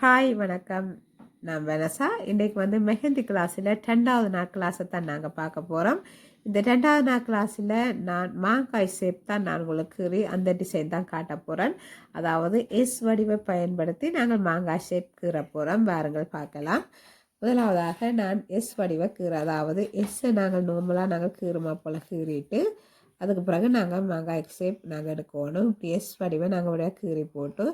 Hi வணக்கம். நான் Vanessa. இன்றைக்கு வந்து மெஹந்தி கிளாஸில் 2வது நாள் கிளாஸை தான் நாங்கள் பார்க்க போகிறோம். இந்த 2வது நாள் கிளாஸில் நான் மாங்காய் ஷேப் தான் நான் உங்களுக்கு அந்த டிசைன் தான் காட்ட போகிறேன். அதாவது எஸ் வடிவை பயன்படுத்தி நாங்கள் மாங்காய் ஷேப் கீற போகிறோம். வாருங்கள் பார்க்கலாம். முதலாவதாக நான் எஸ் வடிவை கீற, அதாவது எஸ்ஸை நாங்கள் நாங்கள் கீறுமா போல் கீறிட்டு அதுக்கு பிறகு நாங்கள் மாங்காய் ஷேப் நாங்கள் எடுக்கணும். இப்படி எஸ் வடிவை நாங்கள் கீறி போட்டு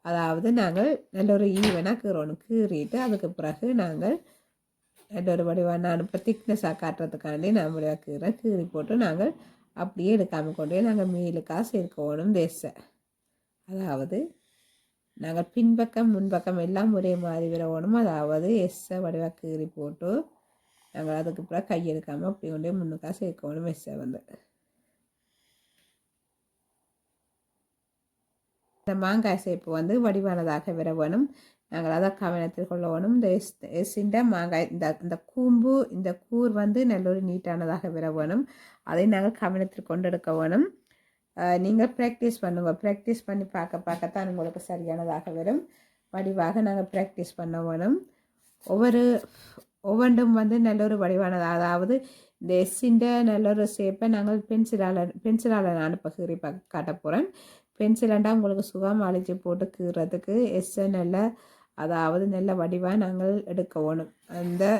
அதாவது நாங்கள் நல்ல ஒரு ஈவனாக கீறணும். கீறிட்டு அதுக்கு பிறகு நாங்கள் நல்ல ஒரு வடிவாக நான் இப்போ திக்னஸாக காட்டுறதுக்காண்டி நான் வடிவாக கீறி போட்டு நாங்கள் அப்படியே எடுக்காமல் கொண்டு போய் நாங்கள் மேலுக்காக சேர்க்கணும் தேசை. அதாவது நாங்கள் பின்பக்கம் முன்பக்கம் எல்லாம் ஒரே மாதிரி விரவணும். அதாவது எஸ்ஸை வடிவாக கீறி போட்டு நாங்கள் அதுக்கு பிறகு கையெடுக்காமல் அப்படி கொண்டே முன்னுக்காக சேர்க்கணும் எஸ்ஸை வந்து. இந்த மாங்காய் சேப்பு வந்து வடிவானதாக விர வேணும். நாங்கள் அதை கவனத்தில் கொள்ள வேணும். இந்த எஸ்ஸிൻ്റെ மாங்காய் இந்த கூம்பு இந்த கூர் வந்து நல்ல ஒரு நீட்டானதாக விர வேணும். அதை நாங்கள் கவனத்தில் கொண்டெடுக்க வேணும். நீங்கள் ப்ராக்டிஸ் பண்ணுங்க. ப்ராக்டிஸ் பண்ணி பார்க்கத்தான் உங்களுக்கு சரியானதாக வரும். வடிவாக நாங்கள் ப்ராக்டிஸ் பண்ண வேணும். ஒவ்வொன்றும் வந்து நல்ல ஒரு வடிவானதாக, அதாவது இந்த எஸ்ஸிൻ്റെ நல்ல ஒரு ஷேப்பை நாங்கள் பென்சிலால் நான் இப்போ கீறி காட்ட போகிறேன். பென்சிலாண்டா உங்களுக்கு சுகம் அழிச்சு போட்டு கீறதுக்கு எஸ்ஸை நல்ல, அதாவது நல்ல வடிவாக நாங்கள் எடுக்க வேணும்.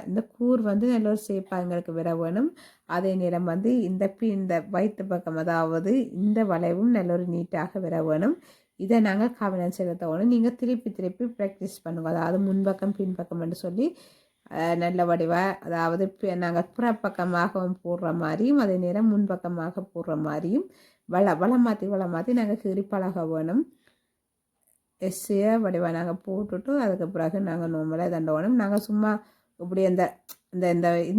இந்த கூர் வந்து நல்ல ஒரு ஷேப்பாக எங்களுக்கு விர வேணும். அதே நேரம் வந்து இந்த வயிற்று பக்கம், அதாவது இந்த வளைவும் நல்ல ஒரு நீட்டாக விர வேணும். இதை நாங்கள் கவனம் செலுத்த வேணும். நீங்கள் திருப்பி ப்ராக்டிஸ் பண்ணுங்க. அதாவது முன்பக்கம் பின்பக்கம் என்று சொல்லி நல்ல வடிவாக, அதாவது நாங்கள் புறப்பக்கமாகவும் போடுற மாதிரியும் அதே நேரம் முன்பக்கமாக போடுற மாதிரியும் வளம் மாற்றி நாங்கள் கீறி பழக வேணும். எஸ்ஸையை வடிவாக நாங்கள் போட்டுட்டு அதுக்கு பிறகு நாங்கள் நார்மலாக தண்ட வேணும். நாங்கள் சும்மா இப்படி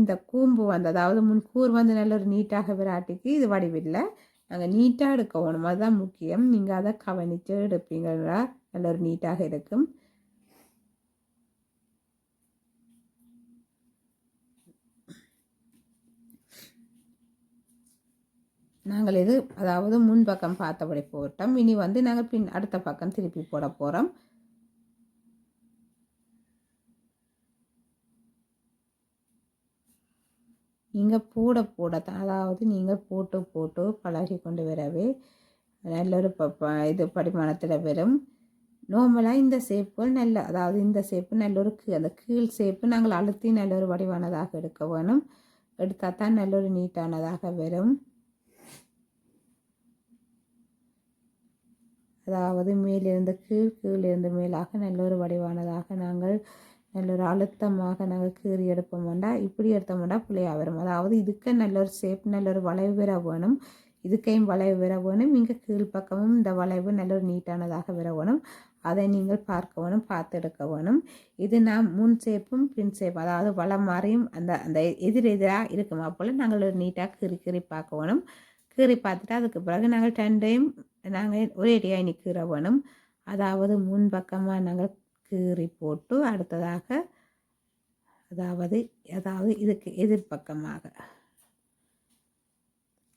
இந்த கூம்பு வந்து, அதாவது முன்கூர் வந்து நல்ல ஒரு நீட்டாக விராட்டிக்கு இது வடிவில்லை. நாங்கள் நீட்டாக எடுக்க வேணும். அதுதான் முக்கியம். நீங்கள் அதை கவனித்து எடுப்பீங்கன்னா நல்ல ஒரு நீட்டாக இருக்கும். நாங்கள் இது, அதாவது முன்பக்கம் பார்த்தபடி போட்டோம். இனி வந்து நாங்கள் அடுத்த பக்கம் திருப்பி போட போகிறோம். நீங்கள் போட அதாவது நீங்கள் போட்டு பழகி கொண்டு வரவே நல்ல ஒரு இது படிமானத்தில் வரும். நார்மலாக இந்த ஷேப்புகள் நல்ல, அதாவது இந்த ஷேப்பு நல்ல ஒரு அந்த கீழ் ஷேப்பு நாங்கள் அழுத்தி நல்ல ஒரு வடிவானதாக எடுக்க வேணும். எடுத்தால் தான் நல்ல ஒரு நீட்டானதாக வரும். அதாவது மேலிருந்து கீழிருந்து மேலாக நல்ல ஒரு வடிவானதாக நாங்கள் நல்ல ஒரு அழுத்தமாக நாங்கள் கீறி எடுப்போம் வேண்டாம். இப்படி எடுத்தோம் வேண்டாம் பிள்ளையாக வரும். அதாவது இதுக்கு நல்ல ஒரு ஷேப், நல்ல ஒரு வளைவு விர வேணும். இதுக்கையும் வளைவு விர வேணும். இங்கே கீழ்ப்பக்கமும் இந்த வளைவு நல்ல ஒரு நீட்டானதாக விர வேணும். அதை நீங்கள் பார்க்க வேணும், பார்த்து எடுக்க வேணும். இது நான் முன் ஷேப்பும் பின் ஷேப், அதாவது வளம் மாறியும் அந்த எதிராக இருக்குமா போல் நாங்கள் ஒரு நீட்டாக கீறி பார்க்க வேணும். கீறி பார்த்துட்டு அதுக்கு பிறகு நாங்கள் 2 டைம் நாங்கள் ஒரே அடியாக நிற்கிற வேணும். அதாவது முன்பக்கமாக நாங்கள் கீறி போட்டு அடுத்ததாக அதாவது இதுக்கு எதிர்பக்கமாக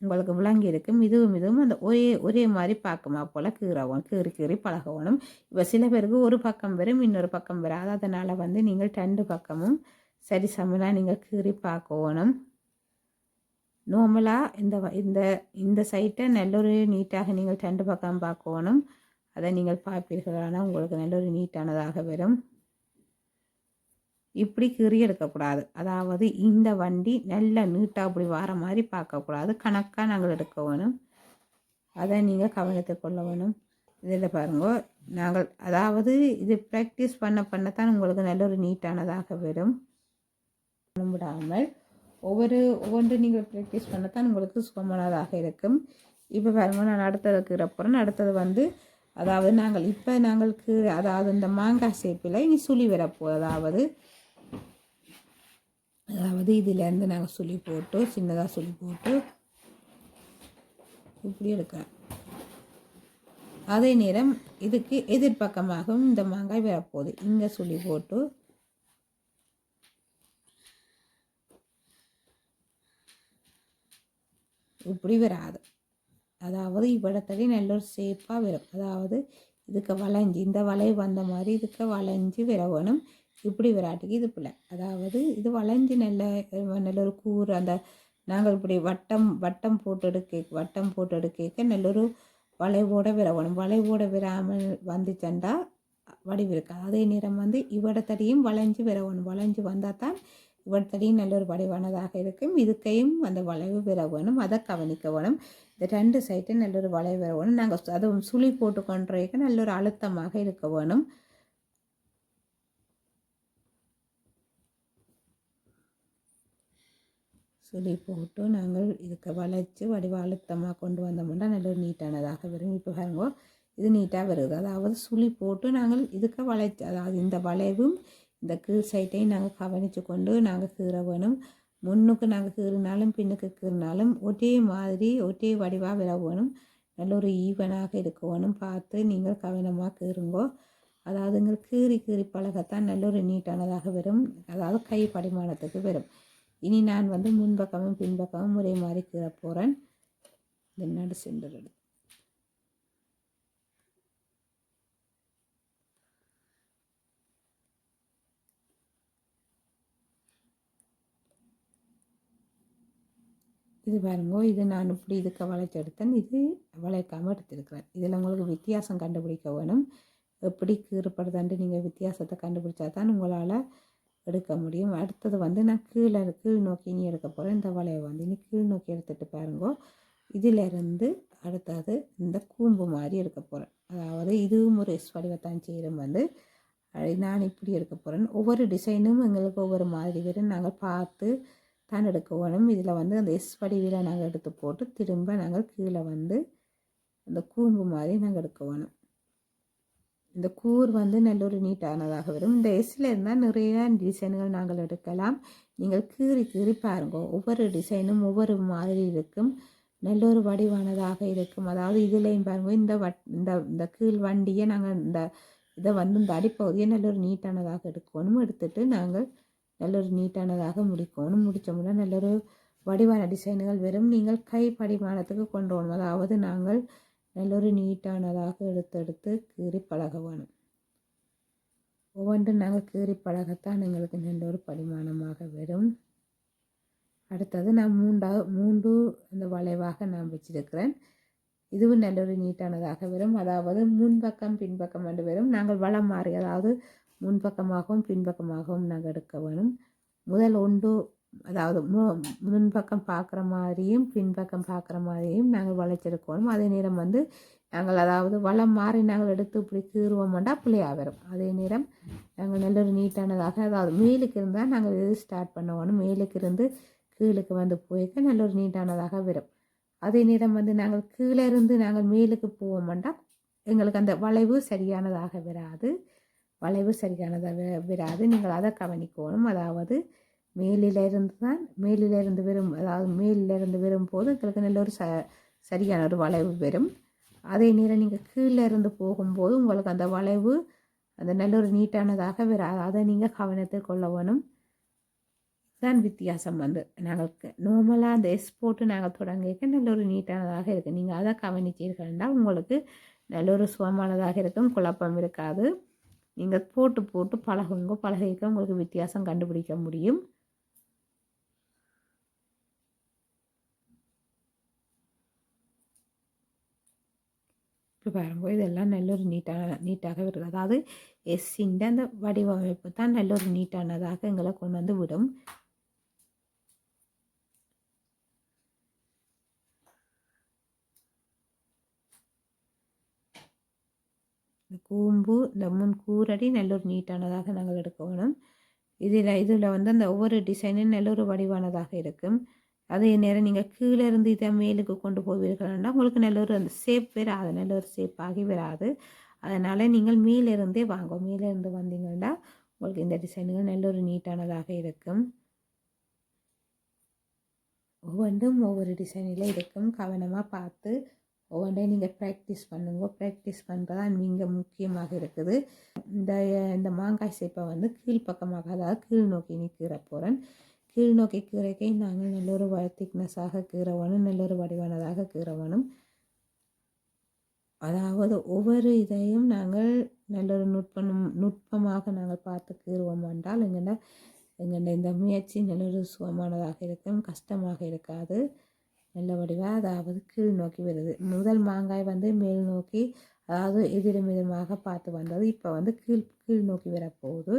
உங்களுக்கு விளங்கி இருக்கும். இதுவும் அந்த ஒரே மாதிரி பார்க்குமா போல் கீறி பழகணும். இப்போ சில பேருக்கு ஒரு பக்கம் வரும், இன்னொரு பக்கம் வராது. அதனால் வந்து நீங்கள் 2 பக்கமும் சரி சமனாக நீங்கள் கீறி பார்க்கணும். நார்மலாக இந்த சைட்டை நல்ல ஒரு நீட்டாக நீங்கள் 2 பக்கம் பார்க்கணும். அதை நீங்கள் பார்ப்பீர்களானால் உங்களுக்கு நல்ல ஒரு நீட்டானதாக வரும். இப்படி கீறி எடுக்கக்கூடாது. அதாவது இந்த வண்டி நல்ல நீட்டாக அப்படி வர மாதிரி பார்க்கக்கூடாது. கணக்காக நாங்கள் எடுக்க வேணும். அதை நீங்கள் கவனத்தை கொள்ள வேணும். இதில் பாருங்க, நாங்கள் அதாவது இது ப்ராக்டிஸ் பண்ணத்தான் உங்களுக்கு நல்ல ஒரு நீட்டானதாக வரும். விடாமல் ஒவ்வொன்று நீங்கள் ப்ராக்டிஸ் பண்ணத்தான் உங்களுக்கு சுகமானதாக இருக்கும். இப்போ பாருங்க, நான் அடுத்தது கீற போகிறேன். அடுத்தது வந்து அதாவது நாங்களுக்கு அதாவது இந்த மாங்காய் ஷேப்பில் இனி சுழி வரப்போ, அதாவது இதிலேருந்து நாங்கள் சுழி போட்டு சின்னதாக சுழி போட்டு இப்படி எடுக்கிறேன். அதே நேரம் இதுக்கு எதிர்பக்கமாகவும் இந்த மாங்காய் வரப்போகுது. இங்கே சுழி போட்டு இப்படி வராது. அதாவது இவ்விடத்தடி நல்ல ஒரு ஷேப்பாக வரும். அதாவது இதுக்கு வளைஞ்சி இந்த வளைவு வந்த மாதிரி இதுக்கு வளைஞ்சி விரவணும். இப்படி விராட்டிக்கு இது பிள்ளை, அதாவது இது வளைஞ்சி நல்ல ஒரு கூறு அந்த நாங்கள் இப்படி வட்டம் வட்டம் போட்டு எடுக்க நல்ல ஒரு வளைவோட விரவணும். வளைவோட விராமல் வந்துச்சண்டா வடிவிருக்காது. அதே நேரம் வந்து இவ்விடத்தடியும் வளைஞ்சு விரவணும். வளைஞ்சு வந்தால் தான் இவ்விடத்தடியும் நல்ல ஒரு வடிவானதாக இருக்கும். இதுக்கையும் அந்த வளைவு விரவணும், அதை கவனிக்க வேணும். இந்த 2 சைட்டும் நல்ல ஒரு வளைவு விரவணும். நாங்கள் அதுவும் சுழி போட்டு கொண்டிருக்க நல்ல ஒரு அழுத்தமாக இருக்க வேணும். சுழி போட்டு நாங்கள் இதுக்கு வளைச்சி வடிவ அழுத்தமாக கொண்டு வந்தோம்னா நல்ல ஒரு நீட்டானதாக வரும். இப்போ பாருங்க, இது நீட்டாக வருது. அதாவது சுழி போட்டு நாங்கள் இதுக்கு வளைச்சி, அதாவது இந்த வளைவும் இந்த கீழ் சைட்டையும் நாங்கள் கவனித்து கொண்டு நாங்கள் கீற வேணும். முன்னுக்கு நாங்கள் கீறினாலும் பின்னுக்கு கீறினாலும் ஒரே மாதிரி ஒரே வடிவாக விர வேணும். நல்ல ஒரு ஈவனாக இருக்க வேணும். பார்த்து நீங்கள் கவனமாக கீறுங்கோ. அதாவது இங்கே கீறி பழகத்தான் நல்ல ஒரு நீட்டானதாக வரும். அதாவது கை படிமானத்துக்கு வரும். இனி நான் வந்து முன்பக்கமும் பின்பக்கமும் ஒரே மாதிரி கீற போகிறேன். இந்த நடு சென்டர் எடுத்து இது பாருங்க, இது நான் இப்படி இதுக்கு வளைச்சி எடுத்தேன், இது வளைக்காமல் எடுத்திருக்கிறேன். இதில் உங்களுக்கு வித்தியாசம் கண்டுபிடிக்க வேணும். எப்படி கீறுப்படுதான்ட்டு நீங்கள் வித்தியாசத்தை கண்டுபிடிச்சா தான் உங்களால் எடுக்க முடியும். அடுத்தது வந்து நான் கீழ் நோக்கி நீ எடுக்க போகிறேன். இந்த வளைவை வந்து நீ கீழ் நோக்கி எடுத்துகிட்டு பாருங்கோ. இதிலிருந்து அடுத்தது இந்த கூம்பு மாதிரி எடுக்க போகிறேன். அதாவது இதுவும் ஒரு எஸ் வடிவத்தான் செய்கிறோம். வந்து நான் இப்படி எடுக்க போகிறேன். ஒவ்வொரு டிசைனும் எங்களுக்கு ஒவ்வொரு மாதிரி வரும். நாங்கள் பார்த்து தான் எடுக்க வேணும். இதில் வந்து அந்த எஸ் வடிவில் நாங்கள் எடுத்து போட்டு திரும்ப நாங்கள் கீழே வந்து அந்த கூம்பு மாதிரி நாங்கள் எடுக்க வேணும். இந்த கூர் வந்து நல்ல ஒரு நீட்டானதாக வரும். இந்த எஸ்ஸில் இருந்தால் நிறைய டிசைன்கள் நாங்கள் எடுக்கலாம். நீங்கள் கீறி பாருங்க. ஒவ்வொரு டிசைனும் ஒவ்வொரு மாதிரி இருக்கும். நல்ல ஒரு வடிவானதாக இருக்கும். அதாவது இதுலேயும் பாருங்க, இந்த கீழ் வண்டியை நாங்கள் இதை வந்து இந்த அடிப்பகுதியை நல்ல ஒரு நீட்டானதாக எடுக்கணும். எடுத்துட்டு நாங்கள் நல்ல ஒரு நீட்டானதாக முடிக்கணும். முடித்தோம்னா நல்ல ஒரு வடிவான டிசைன்கள் வரும். நீங்கள் கை படிமானத்துக்கு கொண்டு வரணும். அதாவது நாங்கள் நல்ல ஒரு நீட்டானதாக எடுத்து கீறி பழக வேணும். ஒவ்வொன்றும் நாங்கள் கீறி பழகத்தான் எங்களுக்கு நல்ல ஒரு படிமானமாக வரும். அடுத்தது நான் மூன்று அந்த வளைவாக நான் வச்சிருக்கிறேன். இதுவும் நல்ல ஒரு நீட்டானதாக வரும். அதாவது முன்பக்கம் பின்பக்கம் என்று வரும். நாங்கள் வளம் மாறி, அதாவது முன்பக்கமாகவும் பின்பக்கமாகவும் நாங்கள் எடுக்க வேணும். முதல் ஒன்று, அதாவது முன்பக்கம் பார்க்குற மாதிரியும் பின்பக்கம் பார்க்குற மாதிரியும் நாங்கள் வளைச்செடுக்கணும். அதே நேரம் வந்து நாங்கள் அதாவது வளம் மாறி நாங்கள் எடுத்து இப்படி கீறுவோம்டா பிள்ளையாக வரும். அதே நேரம் நாங்கள் நல்ல ஒரு நீட்டானதாக, அதாவது மேலுக்கு இருந்தால் நாங்கள் இது ஸ்டார்ட் பண்ணணும். மேலுக்கு இருந்து கீழுக்கு வந்து போய்க்க நல்ல ஒரு நீட்டானதாக வரும். அதே நேரம் வந்து நாங்கள் கீழே இருந்து நாங்கள் மேலுக்கு போவோம்டா எங்களுக்கு அந்த வளைவு சரியானதாக வராது. நீங்கள் அதை கவனிக்கணும். அதாவது மேலிலிருந்து வரும், அதாவது மேலிலிருந்து வரும்போது எங்களுக்கு நல்ல ஒரு சரியான ஒரு வளைவு வரும். அதே நேரம் நீங்கள் கீழே இருந்து போகும்போது உங்களுக்கு அந்த வளைவு அந்த நல்ல ஒரு நீட்டானதாக வராது. அதை நீங்கள் கவனத்தில் கொள்ள வேணும். தான் வித்தியாசம் வந்து நாங்கள் நார்மலாக அந்த எஸ் போட்டு நாங்கள் தொடங்கிக்க நல்ல ஒரு நீட்டானதாக இருக்குது. நீங்கள் அதை கவனிச்சீர்கள்னா உங்களுக்கு நல்ல ஒரு சுகமானதாக இருக்கும். குழப்பம் இருக்காது. நீங்கள் போட்டு பழகிக்க உங்களுக்கு வித்தியாசம் கண்டுபிடிக்க முடியும். இப்போ பாருங்க, இதெல்லாம் நல்ல ஒரு நீட்டாக வருது. அதாவது எஸ்ஸின் அந்த வடிவமைப்பு தான் நல்ல ஒரு நீட்டானதாக எங்களை கொண்டு வந்து விடும். கூம்பு இந்த கூரடி நல்ல ஒரு நீட்டானதாக நாங்கள் எடுக்கணும். இதில் வந்து அந்த ஒவ்வொரு டிசைனும் நல்ல ஒரு வடிவானதாக இருக்கும். அதே நேரம் நீங்கள் கீழே இருந்து இதை மேலுக்கு கொண்டு போவீர்கள்னா உங்களுக்கு நல்ல ஒரு அந்த ஷேப் வராது, நல்ல ஒரு ஷேப் ஆகி வராது. அதனால் நீங்கள் மேலிருந்தே வாங்க. மேலிருந்து வந்தீங்கன்னா உங்களுக்கு இந்த டிசைனுகள் நல்ல ஒரு நீட்டானதாக இருக்கும். ஒவ்வொன்றும் ஒவ்வொரு டிசைனில் இருக்கும். கவனமாக பார்த்து ஒவ்வொன்றையும் நீங்கள் ப்ராக்டிஸ் பண்ணுங்க. ப்ராக்டிஸ் பண்ணுறது தான் மிக முக்கியமாக இருக்குது. இந்த மாங்காய் சேப்பை வந்து கீழ்ப்பக்கமாக, அதாவது கீழ் நோக்கி நீ கீற போகிறேன். கீழ் நோக்கி கீரைக்கை நாங்கள் நல்ல ஒரு திக்னஸாக கீற வேணும், நல்ல ஒரு வடிவானதாக கீற வேணும். அதாவது ஒவ்வொரு இதையும் நாங்கள் நல்ல ஒரு நுட்பமாக நாங்கள் பார்த்து கீறுவோம் என்றால் எங்கள்ட இந்த முயற்சி நல்ல ஒரு சுகமானதாக இருக்கும், கஷ்டமாக இருக்காது. நல்ல வடிவாக அதாவது கீழ் நோக்கி வருது. முதல் மாங்காய் மேல் நோக்கி அதாவது எதிரும் எதிரமாக பார்த்து வந்தது. இப்போ கீழ் நோக்கி வரப்போகுது.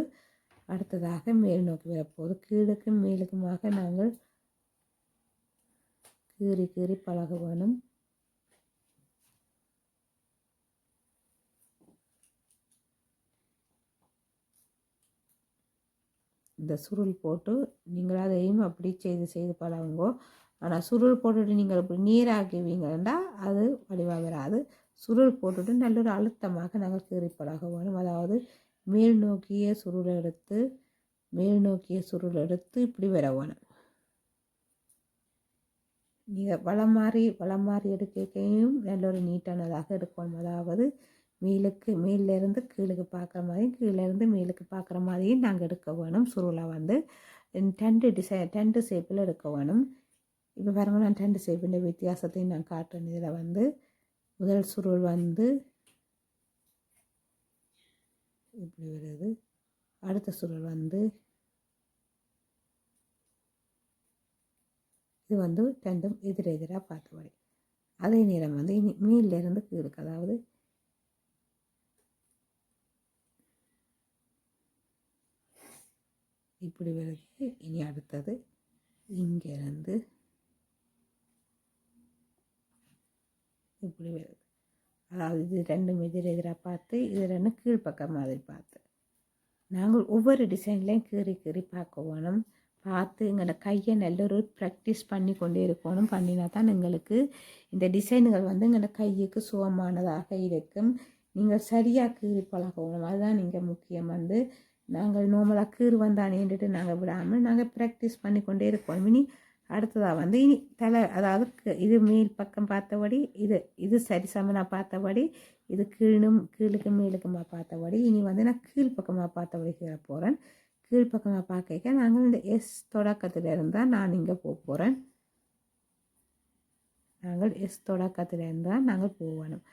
அடுத்ததாக மேல் நோக்கி வரப்போகுது. கீழுக்கும் மேலுக்குமாக நாங்கள் கீறி கீறி பழக வேணும். இந்த சுருள் போட்டு நீங்கள் அதையும் அப்படி செய்து பழகுங்கோ. ஆனால் சுருள் போட்டுட்டு நீங்கள் இப்படி நீராக்குவீங்கன்னா அது வடிவாக வராது. சுருள் போட்டுட்டு நல்ல ஒரு அழுத்தமாக நாங்கள் கீறி பழக வேணும். அதாவது மேல் நோக்கிய சுருள் எடுத்து இப்படி வர வேணும். நீங்கள் வளம் மாறி எடுக்கையும் நல்ல ஒரு நீட்டானதாக எடுக்கணும். அதாவது மேலிருந்து கீழுக்கு பார்க்குற மாதிரியும் கீழேருந்து மேலுக்கு பார்க்குற மாதிரியும் நாங்கள் எடுக்க வேணும். சுருளை டென்ட் ஷேப்பில் எடுக்க வேணும். இப்போ பாருங்கள், நான் டென்ட் ஷேப்பின் வித்தியாசத்தையும் நான் காட்டுறேன். இதில் முதல் சுருள் இப்படி வருது. அடுத்த சுருள் இது ரெண்டும் எதிராக பார்த்தபடி. அதே நேரம் இனி மேலிருந்து கீழுக்கு, அதாவது இப்படி வருது. இனி அடுத்தது இங்கேருந்து இப்படி வருது. அதாவது இது ரெண்டும் எதிராக பார்த்து, இது ரெண்டும் கீழ்ப்பக்கம் மாதிரி பார்த்து நாங்கள் ஒவ்வொரு டிசைன்லேயும் கீறி பார்க்க வேணும். பார்த்து எங்களோட கையை நல்ல ஒரு ப்ராக்டிஸ் பண்ணி கொண்டே இருக்கணும். பண்ணினா தான் எங்களுக்கு இந்த டிசைன்கள் எங்களோட கைக்கு சுகமானதாக இருக்கும். நீங்கள் சரியாக கீறி பழகணும். அதுதான் நீங்கள் முக்கியம். நாங்கள் நார்மலாக கீறு வந்தானேன்ட்டு நாங்கள் விடாமல் நாங்கள் ப்ராக்டிஸ் பண்ணி கொண்டே இருக்கோம். இனி அடுத்ததாக இனி அதாவது இது மேல் பக்கம் பார்த்தபடி இது சரி சமனாக பார்த்தபடி, இது கீழுக்கு மேலுக்குமா பார்த்தபடி, இனி நான் கீழ்ப்பக்கமாக பார்த்தபடி கீழே போகிறேன். கீழ்ப்பக்கமாக பார்க்க நாங்கள் இந்த எஸ் தொடக்கத்தில் இருந்தால் நான் இங்கே போகிறேன். நாங்கள் எஸ் தொடக்கத்தில் இருந்தால் நாங்கள் போகணும்.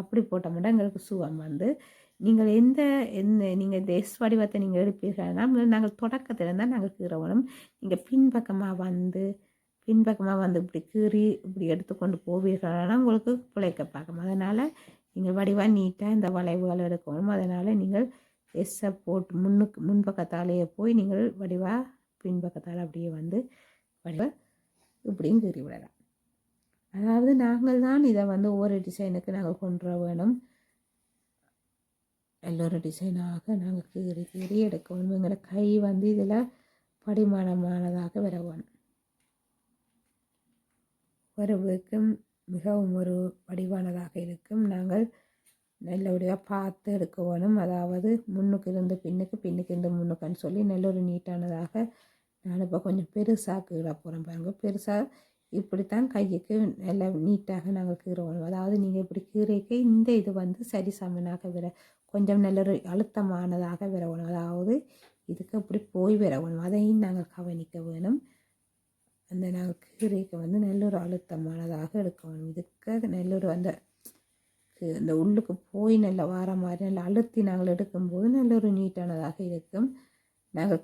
அப்படி போட்டோம்னா எங்களுக்கு சுகம் நீங்கள் நீங்கள் இந்த எஸ் வடிவத்தை நீங்கள் எடுப்பீர்கள்னா நாங்கள் தொடக்கத்தில் இருந்தால் நாங்கள் கீறவணும். நீங்கள் பின்பக்கமாக இப்படி கீறி இப்படி எடுத்துக்கொண்டு போவீர்கள்னா உங்களுக்கு பிழைக்க பார்க்கணும். அதனால் நீங்கள் வடிவாக நீட்டாக இந்த வளைவுகள் எடுக்கணும். அதனால் நீங்கள் எஸ்ஸை போட்டு முன்பக்கத்தாலேயே போய் நீங்கள் வடிவாக பின்பக்கத்தால் அப்படியே வடிவாக இப்படியும் கீறி விடலாம். அதாவது நாங்கள் தான் இதை ஒவ்வொரு டிசைனுக்கு நாங்கள் கொண்டு வர வேணும். எல்லோரு டிசைனாக நாங்கள் கீறி எடுக்கணும். எங்களோட கை இதில் படிமானமானதாக வர வேணும். வருவதற்கும் மிகவும் ஒரு வடிவானதாக இருக்கும். நாங்கள் நல்லபடியாக பார்த்து எடுக்க வேணும். அதாவது முன்னுக்கு இருந்து பின்னுக்கு இருந்து முன்னுக்குன்னு சொல்லி நல்ல ஒரு நீட்டானதாக நான் இப்போ கொஞ்சம் பெருசாக கீழ போகிறேன் பாருங்கள். பெருசாக இப்படித்தான் கைக்கு நல்லா நீட்டாக நாங்கள் கீறணும். அதாவது நீங்கள் இப்படி கீரைக்கு இந்த இது சரி சமனாக கொஞ்சம் நல்ல ஒரு அழுத்தமானதாக வரணும். அதாவது இதுக்கு இப்படி போய் வரணும். அதையும் நாங்கள் கவனிக்க வேணும். நாங்கள் கீரைக்கு நல்ல ஒரு அழுத்தமானதாக எடுக்க வேணும். இதுக்கு நல்ல ஒரு இந்த உள்ளுக்கு போய் நல்ல வார மாதிரி நல்லா அழுத்தி நாங்கள் எடுக்கும்போது நல்ல ஒரு நீட்டானதாக இருக்கும். நாங்கள்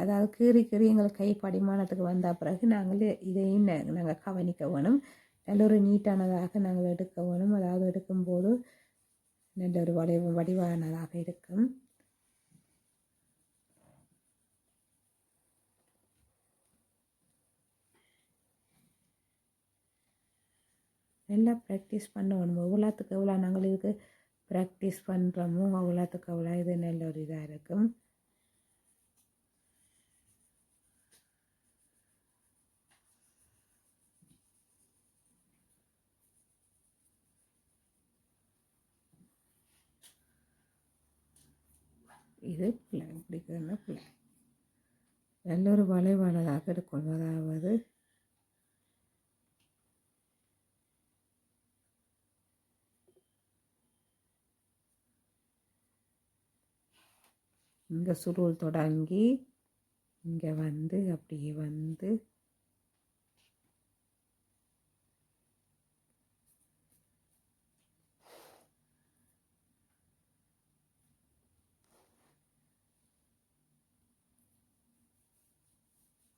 அதாவது கீறி எங்கள் கை படிமானத்துக்கு வந்த பிறகு நாங்கள் இதையும் நாங்கள் கவனிக்க வேணும். நல்ல ஒரு நீட்டானதாக நாங்கள் எடுக்க வேணும். அதாவது எடுக்கும்போது நல்ல ஒரு வடிவானதாக இருக்கும். நல்லா ப்ராக்டிஸ் பண்ணணும். எவ்வளோத்துக்கு எவ்வளோ நாங்கள் இதுக்கு ப்ராக்டிஸ் பண்ணுறோமோ அவ்வளோத்துக்கு அவ்வளோ இது நல்ல ஒரு இதாக இருக்கும். இது பிடிக்கிறதுனா நல்ல ஒரு வளைவானதாக எடுக்கணும். அதாவது இங்கே சுருள் தொடங்கி இங்கே அப்படியே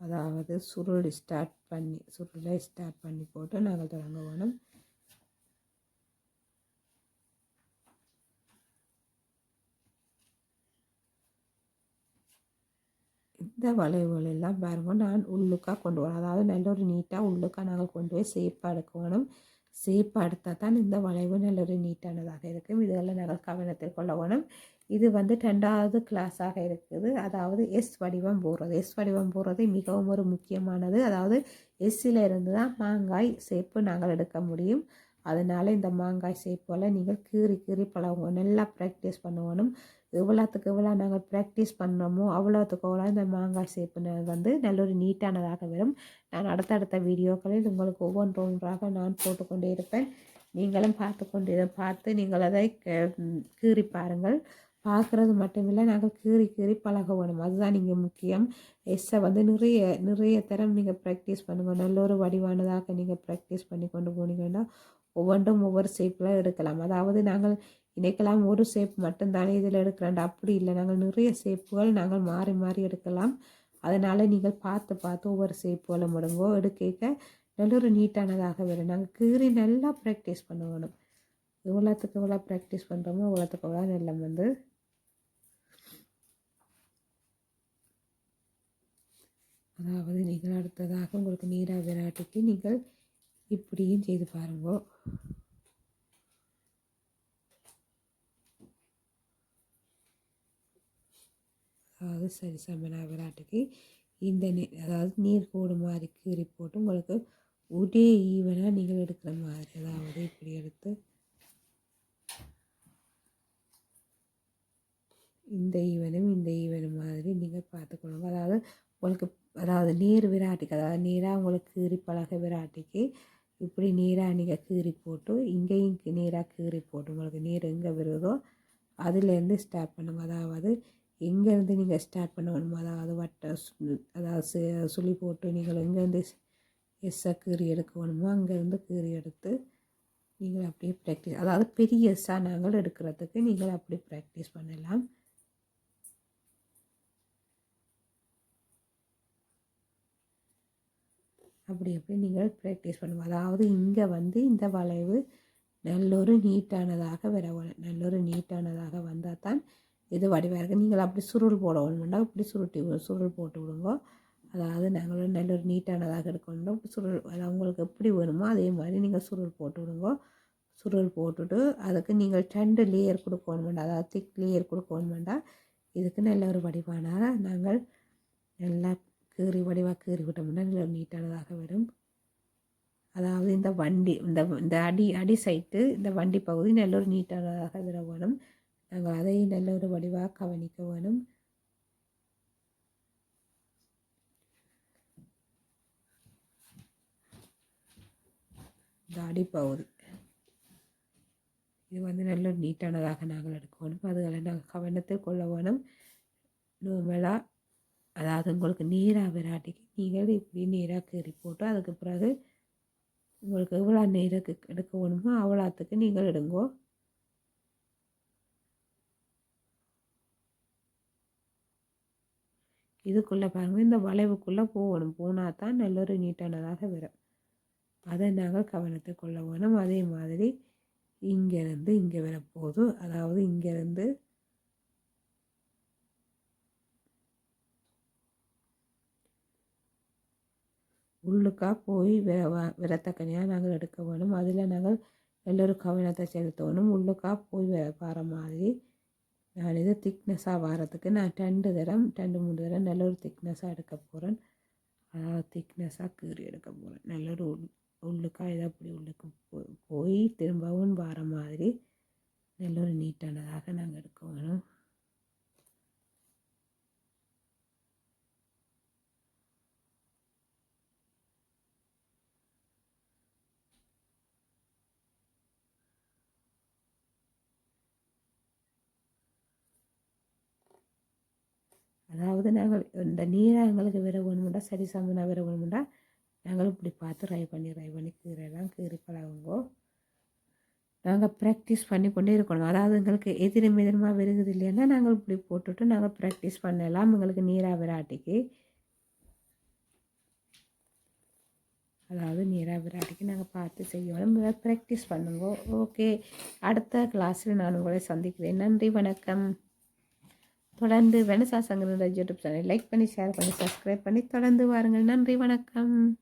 அதாவது சுருளை ஸ்டார்ட் பண்ணி போட்டு நாங்கள் தொடங்க வேணும். இந்த வளைவுகள் எல்லாம் பாருங்க நான் உள்ளுக்காக கொண்டு வரணும். அதாவது நல்ல ஒரு நீட்டாக உள்ளுக்காக நாங்கள் கொண்டு போய் சேப்பாக எடுக்க வேணும். சேப்பாக எடுத்தால் தான் இந்த வளைவு நல்ல ஒரு நீட்டானதாக இருக்கும். இதெல்லாம் நாங்கள் கவனத்தில் கொள்ள வேணும். இது வந்து 2வது கிளாஸாக இருக்குது. அதாவது எஸ் வடிவம் போடுறது மிகவும் ஒரு முக்கியமானது. அதாவது எஸ்ஸில் இருந்து தான் மாங்காய் சேப்பு நாங்கள் எடுக்க முடியும். அதனால் இந்த மாங்காய் சேப்போல் நீங்கள் கீறி பழகுவோம். நல்லா ப்ராக்டிஸ் பண்ணுவோம். எவ்வளோத்துக்கு எவ்வளோ நாங்கள் ப்ராக்டிஸ் பண்ணோமோ அவ்வளோத்துக்கு அவ்வளோ இந்த மாங்காய் சேப்பு வந்து நல்ல ஒரு நீட்டானதாக வரும். நான் அடுத்தடுத்த வீடியோக்களில் உங்களுக்கு ஒவ்வொன்றாக நான் போட்டுக்கொண்டே இருப்பேன். நீங்களும் பார்த்து நீங்கள் அதை கீறி பாருங்கள். பார்க்குறது மட்டுமில்லை, நாங்கள் கீறி பழக வேணும். அதுதான் நீங்கள் முக்கியம். எஸ்ஸை வந்து நிறைய தரம் நீங்கள் ப்ராக்டிஸ் பண்ணுங்கள். நல்ல ஒரு வடிவானதாக நீங்கள் ப்ராக்டிஸ் பண்ணி கொண்டு போனீங்கன்னா ஒவ்வொன்றும் ஒவ்வொரு ஷேப்பில் எடுக்கலாம். அதாவது நாங்கள் இன்றைக்கெல்லாம் ஒரு ஷேப் மட்டும்தானே இதில் எடுக்கிறோம், அப்படி இல்லை. நாங்கள் நிறைய ஷேப்புகள் நாங்கள் மாறி எடுக்கலாம். அதனால் நீங்கள் பார்த்து ஒவ்வொரு ஷேப்புகளை முடங்கோ எடுக்க நல்ல ஒரு நீட்டானதாக வரும். நாங்கள் கீறி நல்லா ப்ராக்டிஸ் பண்ணணும். எவ்வளோத்துக்கு எவ்வளோ ப்ராக்டிஸ் பண்ணுறோமோ அவ்வளோத்துக்கு எவ்வளோ நல்லா வந்து அதாவது நீங்கள் அடுத்ததாக உங்களுக்கு நீரா விராட்டிக்கு நீங்கள் இப்படியும் செய்து பாருங்க. அதாவது சரி சமனா விராட்டிக்கு இந்த அதாவது நீர் கோடு மாதிரி கீறி போட்டு உங்களுக்கு ஒரே ஈவனாக நீங்கள் எடுக்கிற மாதிரி, அதாவது இப்படி எடுத்து இந்த ஈவனும் மாதிரி நீங்கள் பார்த்துக்கணுங்க. அதாவது உங்களுக்கு அதாவது நீர் விராட்டிக்கு, அதாவது நீராக உங்களுக்கு கீறி பழக விராட்டிக்கு இப்படி நீராக நீங்கள் கீறி போட்டு இங்கேயும் நீராக கீறி போட்டு உங்களுக்கு நீர் எங்கே வருதோ அதுலேருந்து ஸ்டார்ட் பண்ணுங்க. அதாவது எங்கேருந்து நீங்கள் ஸ்டார்ட் பண்ணணுமோ, அதாவது அதாவது சுழி போட்டு நீங்கள் எங்கேருந்து எஸ்ஸை கீறி எடுக்கணுமோ அங்கேருந்து கீறி எடுத்து நீங்கள் அப்படியே ப்ராக்டிஸ், அதாவது பெரிய எஸ்ஸாக நாங்கள் எடுக்கிறதுக்கு நீங்கள் அப்படி ப்ராக்டிஸ் பண்ணலாம். அப்படி நீங்கள் ப்ராக்டிஸ் பண்ணுவோம். அதாவது இங்கே வந்து இந்த வளைவு நல்லொரு நீட்டானதாக நல்லொரு நீட்டானதாக வந்தால் தான் இது வடிவாக இருக்குது. நீங்கள் அப்படி சுருள் போட வேணும்னா இப்படி சுருள் போட்டு விடுங்க. அதாவது நாங்கள் நல்லொரு நீட்டானதாக எடுக்கணும். சுருள் அதாவது உங்களுக்கு எப்படி வேணுமோ அதே மாதிரி நீங்கள் சுருள் போட்டு விடுங்க. சுருள் போட்டுட்டு அதுக்கு நீங்கள் 2 லேயர் கொடுக்கணும். அதாவது திக் லேயர் கொடுக்கணும். இதுக்கு நல்ல ஒரு வடிவான நாங்கள் நல்லா வடிவாக கீறி விட்டோம்னா நல்ல நீட்டானதாக வரும். அதாவது இந்த வண்டி இந்த அடி சைட்டு இந்த வண்டி பகுதி நல்ல ஒரு நீட்டானதாக வர வேணும். நாங்கள் அதையும் நல்ல ஒரு வடிவாக கவனிக்க வேணும். இந்த அடிப்பகுதி இது வந்து நல்ல ஒரு நீட்டானதாக நாங்கள் எடுக்கணும். அதுகளை நாங்கள் கவனத்தில் கொள்ள வேணும். நார்மலாக அதாவது உங்களுக்கு நீராக விராட்டிக்கு நீங்கள் இப்படி நீராக கீறி போட்டு அதுக்கு பிறகு உங்களுக்கு எவ்வளோ நீருக்கு எடுக்க வேணுமோ அவ்வளோத்துக்கு நீங்கள் எடுங்கோ. இதுக்குள்ளே பாருங்கள், இந்த வளைவுக்குள்ளே போனால் தான் நல்ல ஒரு நீட்டானதாக வரும். அதை நாங்கள் கவனத்தை கொள்ள வேணும். அதே மாதிரி இங்கேருந்து இங்கே வரப்போகுது, அதாவது இங்கேருந்து உள்ளுக்காக போய் விரத்தக்கனியாக நாங்கள் எடுக்க வேணும். அதில் நாங்கள் எல்லோரும் கவனத்தை செலுத்தணும். உள்ளுக்காக போய் வர மாதிரி நான் இது திக்னஸாக வாரத்துக்கு நான் 2 3 தரம் நல்ல ஒரு திக்னஸாக எடுக்க போகிறேன். அதாவது திக்னஸாக கீறி எடுக்க போகிறேன். நல்ல ஒரு உள்ளுக்காக இதை அப்படி உள்ளுக்கு போய் திரும்பவும் வர மாதிரி நல்ல ஒரு நீட்டானதாக நாங்கள் எடுக்க வேணும். அதாவது நாங்கள் இந்த நீரை எங்களுக்கு விர வேணுமெண்டா சரி சமனாக விர வேணுமெண்டா நாங்கள் இப்படி பார்த்து ட்ரை பண்ணி கீரையெல்லாம் கீறி பழகுங்கோ. நாங்கள் ப்ராக்டிஸ் பண்ணி கொண்டே இருக்கணும். அதாவது எங்களுக்கு எதிரமாக வருகுது இல்லைன்னா நாங்கள் இப்படி போட்டுட்டு நாங்கள் ப்ராக்டிஸ் பண்ணலாம். எங்களுக்கு நீராக விராட்டிக்கு அதாவது நேராக விராட்டிக்கு நாங்கள் பார்த்து செய்யணும். ப்ராக்டிஸ் பண்ணுங்க. ஓகே, அடுத்த கிளாஸில் நான் உங்களை சந்திக்கிறேன். நன்றி, வணக்கம். தொடர்ந்து Vanessa Sankaran YouTube channel like பண்ணி, ஷேர் பண்ணி, சப்ஸ்கிரைப் பண்ணி தொடர்ந்து வாருங்கள். நன்றி, வணக்கம்.